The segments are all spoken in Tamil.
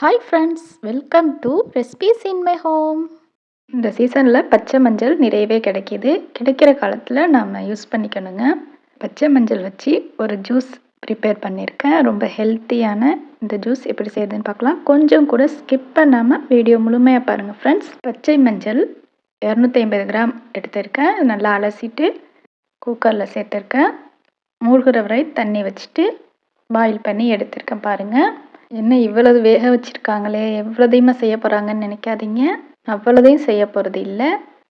Hi friends, welcome to recipes in my home. இந்த சீசனில் பச்சை மஞ்சள் நிறையவே கிடைக்கிது. கிடைக்கிற காலத்தில் நாம் யூஸ் பண்ணிக்கணுங்க. பச்சை மஞ்சள் வச்சு ஒரு ஜூஸ் ப்ரிப்பேர் பண்ணியிருக்கேன். ரொம்ப ஹெல்த்தியான இந்த ஜூஸ் எப்படி செய்யுதுன்னு பார்க்கலாம். கொஞ்சம் கூட ஸ்கிப் பண்ணாமல் வீடியோ முழுமையாக பாருங்கள் ஃப்ரெண்ட்ஸ். பச்சை மஞ்சள் 250 கிராம் எடுத்திருக்கேன். நல்லா அலசிட்டு குக்கரில் சேர்த்துருக்கேன். மூழ்கிற வரை தண்ணி வச்சுட்டு பாயில் பண்ணி எடுத்திருக்கேன் பாருங்கள். என்ன இவ்வளவு வேக வச்சுருக்காங்களே, எவ்வளோதையுமா செய்ய போகிறாங்கன்னு நினைக்காதீங்க. அவ்வளோதையும் செய்ய போகிறது இல்லை.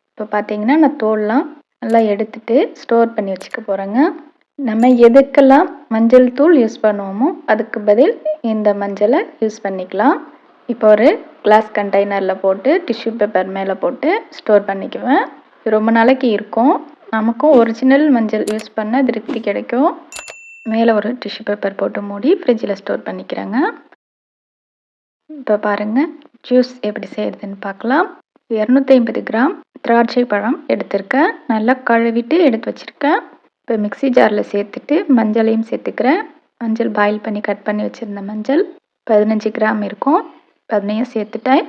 இப்போ பார்த்தீங்கன்னா நான் தோல்லாம் நல்லா எடுத்துட்டு ஸ்டோர் பண்ணி வச்சுக்க போகிறேங்க. நம்ம எதுக்கெல்லாம் மஞ்சள் தூள் யூஸ் பண்ணுவோமோ அதுக்கு பதில் இந்த மஞ்சளை யூஸ் பண்ணிக்கலாம். இப்போ ஒரு கிளாஸ் கண்டெய்னரில் போட்டு டிஷ்யூ பேப்பர் மேலே போட்டு ஸ்டோர் பண்ணிக்குவேன். ரொம்ப நாளைக்கு இருக்கும். நமக்கும் ஒரிஜினல் மஞ்சள் யூஸ் பண்ண திருப்தி கிடைக்கும். மேலே ஒரு டிஷ்யூ பேப்பர் போட்டு மூடி ஃப்ரிட்ஜில் ஸ்டோர் பண்ணிக்கிறேங்க. இப்போ பாருங்கள் ஜூஸ் எப்படி செய்கிறதுன்னு பார்க்கலாம். 250 கிராம் திராட்சை பழம் எடுத்திருக்கேன். நல்லா கழுவிட்டு எடுத்து வச்சுருக்கேன். இப்போ மிக்ஸி ஜாரில் சேர்த்துட்டு மஞ்சளையும் சேர்த்துக்கிறேன். மஞ்சள் பாயில் பண்ணி கட் பண்ணி வச்சுருந்த மஞ்சள் 15 கிராம் இருக்கும். 15 சேர்த்துட்டேன்.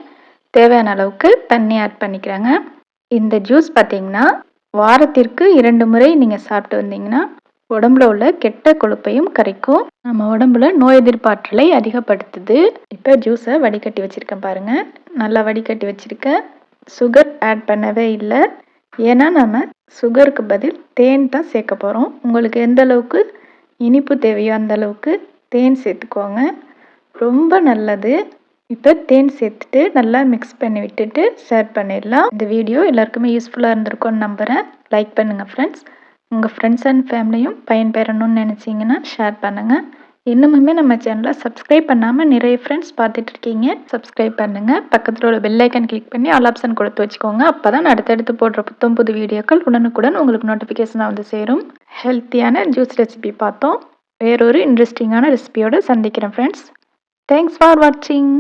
தேவையான அளவுக்கு தண்ணி ஆட் பண்ணிக்கிறேங்க. இந்த ஜூஸ் பார்த்திங்கன்னா வாரத்திற்கு 2 முறை நீங்கள் சாப்பிட்டு வந்தீங்கன்னா உடம்புல உள்ள கெட்ட கொழுப்பையும் கரைக்கும். நம்ம உடம்புல நோய் எதிர்ப்பாற்றலை அதிகப்படுத்துது. இப்போ ஜூஸை வடிகட்டி வச்சுருக்கேன் பாருங்கள். நல்லா வடிகட்டி வச்சுருக்கேன். சுகர் ஆட் பண்ணவே இல்லை. ஏன்னா நம்ம சுகருக்கு பதில் தேன் தான் சேர்க்க போகிறோம். உங்களுக்கு எந்த அளவுக்கு இனிப்பு தேவையோ அந்த அளவுக்கு தேன் சேர்த்துக்கோங்க. ரொம்ப நல்லது. இப்போ தேன் சேர்த்துட்டு நல்லா மிக்ஸ் பண்ணி விட்டுட்டு சர்வ் பண்ணிடலாம். இந்த வீடியோ எல்லாருக்குமே யூஸ்ஃபுல்லாக இருந்திருக்கும்னு நம்புகிறேன். லைக் பண்ணுங்கள் ஃப்ரெண்ட்ஸ். உங்கள் ஃப்ரெண்ட்ஸ் அண்ட் ஃபேமிலியும் பயன்பெறணும்னு நினச்சிங்கன்னா ஷேர் பண்ணுங்கள். இன்னுமுமே நம்ம சேனலை சப்ஸ்கிரைப் பண்ணாமல் நிறைய ஃப்ரெண்ட்ஸ் பார்த்துட்ருக்கீங்க. சப்ஸ்கிரைப் பண்ணுங்கள். பக்கத்தில் உள்ள பெல் ஐக்கன் கிளிக் பண்ணி ஆல் ஆப்ஷன் கொடுத்து வச்சுக்கோங்க. அப்போ தான் அடுத்தடுத்து போடுற புது வீடியோக்கள் உடனுக்குடன் உங்களுக்கு நோட்டிஃபிகேஷனாக வந்து சேரும். ஹெல்த்தியான ஜூஸ் ரெசிபி பார்த்தோம். வேறொரு இன்ட்ரெஸ்டிங்கான ரெசிபியோடு சந்திக்கிறேன் ஃப்ரெண்ட்ஸ். தேங்க்ஸ் ஃபார் வாட்சிங்.